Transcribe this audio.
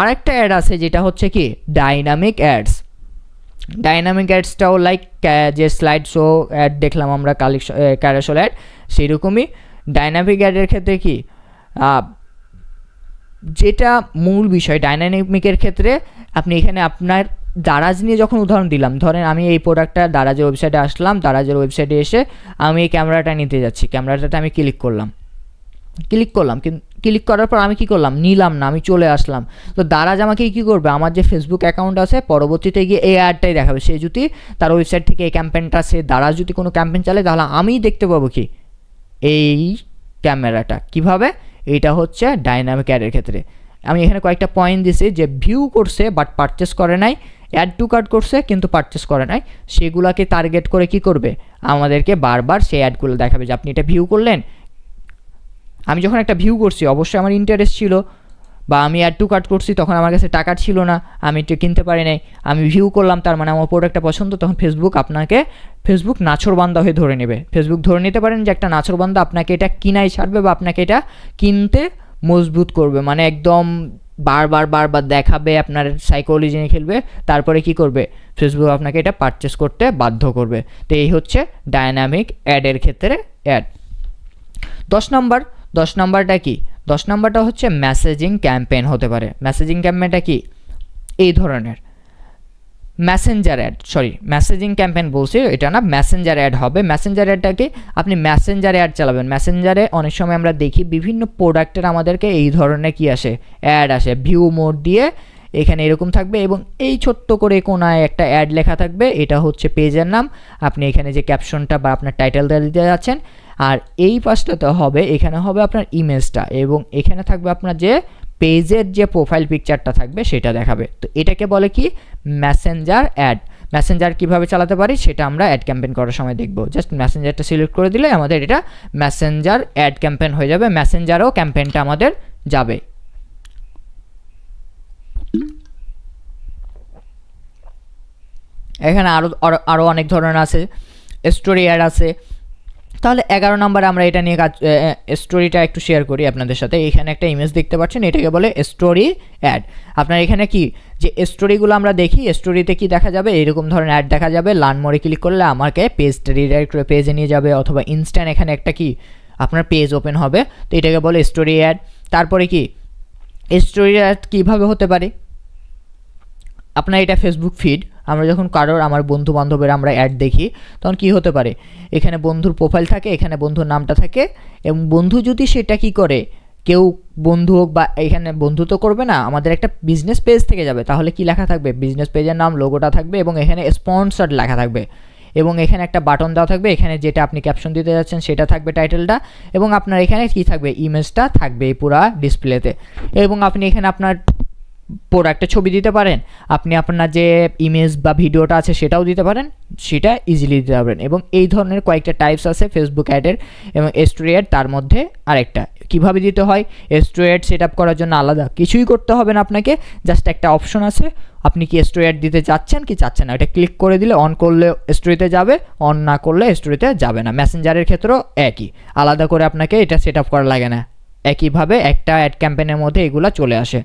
আরেকটা অ্যাড আছে যেটা হচ্ছে কি ডাইনামিক অ্যাডস। ডাইনামিক অ্যাডসটাও লাইক যে স্লাইড শো অ্যাড দেখলাম আমরা ক্যারোসেল অ্যাড, সেরকমই ডাইনামিক অ্যাডের ক্ষেত্রে কি যেটা মূল বিষয় ডাইনামিকের ক্ষেত্রে আপনি এখানে আপনার দারাজ নিয়ে যখন উদাহরণ দিলাম, ধরেন আমি এই প্রোডাক্টটা দারাজের ওয়েবসাইটে আসলাম, দারাজের ওয়েবসাইটে এসে আমি এই ক্যামেরাটা নিতে যাচ্ছি, ক্যামেরাটাতে আমি ক্লিক করলাম, কিন্তু ক্লিক করার পর আমি কি করলাম, নিলাম না, আমি চলে আসলাম। তো দারাজ আমাকে কী করবে, আমার যে ফেসবুক অ্যাকাউন্ট আছে পরবর্তীতে গিয়ে এই অ্যাডটাই দেখাবে। সে যদি তার ওয়েবসাইট থেকে এই ক্যাম্পেইনটা, সে দারাজ যদি কোনো ক্যাম্পেইন চালে তাহলে আমিই দেখতে পাবো কি এই ক্যামেরাটা। কিভাবে? এইটা হচ্ছে ডাইনামিক অ্যাডের ক্ষেত্রে। আমি এখানে কয়েকটা পয়েন্ট দিছি যে ভিউ করছে বাট পারচেস করে নাই, অ্যাড টু কার্ট করছে কিন্তু পারচেস করে নাই, সেগুলোকে টার্গেট করে কি করবে, আমাদেরকে বারবার সেই অ্যাডগুলো দেখাবে যে আপনি এটা ভিউ করলেন। আমি যখন একটা ভিউ করছি অবশ্যই আমার ইন্টারেস্ট ছিল, বা আমি অ্যাড টু কার্ট করছি তখন আমার কাছে টাকা ছিল না, আমি এটা কিনতে পারি নাই, আমি ভিউ করলাম, তার মানে আমার প্রোডাক্টটা পছন্দ। তখন ফেসবুক নাছোড়বান্দা হয়ে ধরে নেবে। ফেসবুক ধরে নিতে পারেন যে একটা নাছোড়বান্দা, আপনাকে এটা কিনাই ছাড়বে বা আপনাকে এটা কিনতে মজবুত করবে, মানে একদম বারবার দেখাবে, আপনার সাইকোলজি নিয়ে খেলবে, তারপরে কি করবে, ফেসবুক আপনাকে এটা পারচেস করতে বাধ্য করবে। তো এই হচ্ছে ডাইনামিক অ্যাডের ক্ষেত্রে অ্যাড। 10 নম্বরটা কি? 10 নম্বরটা হচ্ছে মেসেজিং ক্যাম্পেইন হতে পারে। মেসেজিং ক্যাম্পেইনটা কি? এই ধরনের মেসেজিং ক্যাম্পেইন বলছি, এটা না, মেসেঞ্জার অ্যাড হবে। মেসেঞ্জার অ্যাডটা কি? আপনি মেসেঞ্জারে অ্যাড চালাবেন। মেসেঞ্জারে অনেক সময় আমরা দেখি বিভিন্ন প্রোডাক্টের আমাদেরকে এই ধরনের কি আসে, অ্যাড আসে, ভিউ মোড দিয়ে এখানে এরকম থাকবে এবং এই ছোট্ট করে কোনায় একটা অ্যাড লেখা থাকবে, এটা হচ্ছে পেজের নাম। আপনি এখানে যে ক্যাপশনটা বা আপনার টাইটেলটা দিতে যাচ্ছেন, আর এই পাশটাতে হবে, এখানে হবে আপনার ইমেজটা, এবং এখানে থাকবে আপনার যে পেজের যে প্রোফাইল পিকচারটা থাকবে সেটা দেখাবে। তো এটাকে বলে কি, মেসেঞ্জার অ্যাড। মেসেঞ্জার কীভাবে চালাতে পারি সেটা আমরা অ্যাড ক্যাম্পেইন করার সময় দেখব। জাস্ট মেসেঞ্জারটা সিলেক্ট করে দিলে আমাদের এটা মেসেঞ্জার অ্যাড ক্যাম্পেইন হয়ে যাবে, মেসেঞ্জারও ক্যাম্পেইনটা আমাদের যাবে। এখানে আরও অনেক ধরনের আছে, স্টোরি অ্যাড আছে। তাহলে 11 নম্বরে আমরা এটা নিয়ে স্টোরিটা একটু শেয়ার করি আপনাদের সাথে। এখানে একটা ইমেজ দেখতে পাচ্ছেন, এটাকে বলে স্টোরি অ্যাড। আপনার এখানে কি যে স্টোরিগুলো আমরা দেখি, স্টোরিতে কি দেখা যাবে, এরকম ধরনের অ্যাড দেখা যাবে। লার্ন মোরে ক্লিক করলে আমাকে পেজটা রিডাইরেক্ট করে পেজে নিয়ে যাবে, অথবা ইনস্ট্যান্ট এখানে একটা কি আপনার পেজ ওপেন হবে। তো এটাকে বলে স্টোরি অ্যাড। তারপরে কি স্টোরি অ্যাড কীভাবে হতে পারে, আপনার এটা ফেসবুক ফিড, আমরা যখন আমার বন্ধু বান্ধবের আমরা অ্যাড দেখি তখন কি হতে পারে, এখানে বন্ধুর প্রোফাইল থাকে, এখানে বন্ধুর নামটা থাকে, এবং বন্ধু যদি সেটা কি করে, কেউ বন্ধু হোক বা এখানে বন্ধু তো করবে না, আমাদের একটা বিজনেস পেজ থেকে যাবে, তাহলে কি লেখা থাকবে, বিজনেস পেজের নাম, লোগোটা থাকবে, এবং এখানে স্পন্সর্ড লেখা থাকবে, এবং এখানে একটা বাটন দেওয়া থাকবে, এখানে যেটা আপনি ক্যাপশন দিতে যাচ্ছেন সেটা থাকবে, টাইটেলটা, এবং আপনার এখানে কি থাকবে, ইমেজটা থাকবে এই পুরা ডিসপ্লেতে। এবং আপনি এখানে আপনার প্রোডাক্টের ছবি দিতে পারেন, আপনি আপনার যে ইমেজ বা ভিডিওটা আছে সেটাও দিতে পারেন, সেটা ইজিলি দিতে পারবেন। এবং এই ধরনের কয়েকটা টাইপস আছে ফেসবুক অ্যাডের, এবং স্টোরি অ্যাড তার মধ্যে আরেকটা। কিভাবে দিতে হয়, স্টোরি অ্যাড সেট আপ করার জন্য আলাদা কিছুই করতে হবে না আপনাকে, জাস্ট একটা অপশন আছে, আপনি কি স্টোরি অ্যাড দিতে চাচ্ছেন কি চাচ্ছেন না, এটা ক্লিক করে দিলে অন করলে স্টোরিতে যাবে, অন না করলে স্টোরিতে যাবে না। মেসেঞ্জারের ক্ষেত্রেও একই, আলাদা করে আপনাকে এটা সেট আপ করা লাগে না, একইভাবে একটা অ্যাড ক্যাম্পেইনের মধ্যে এগুলো চলে আসে।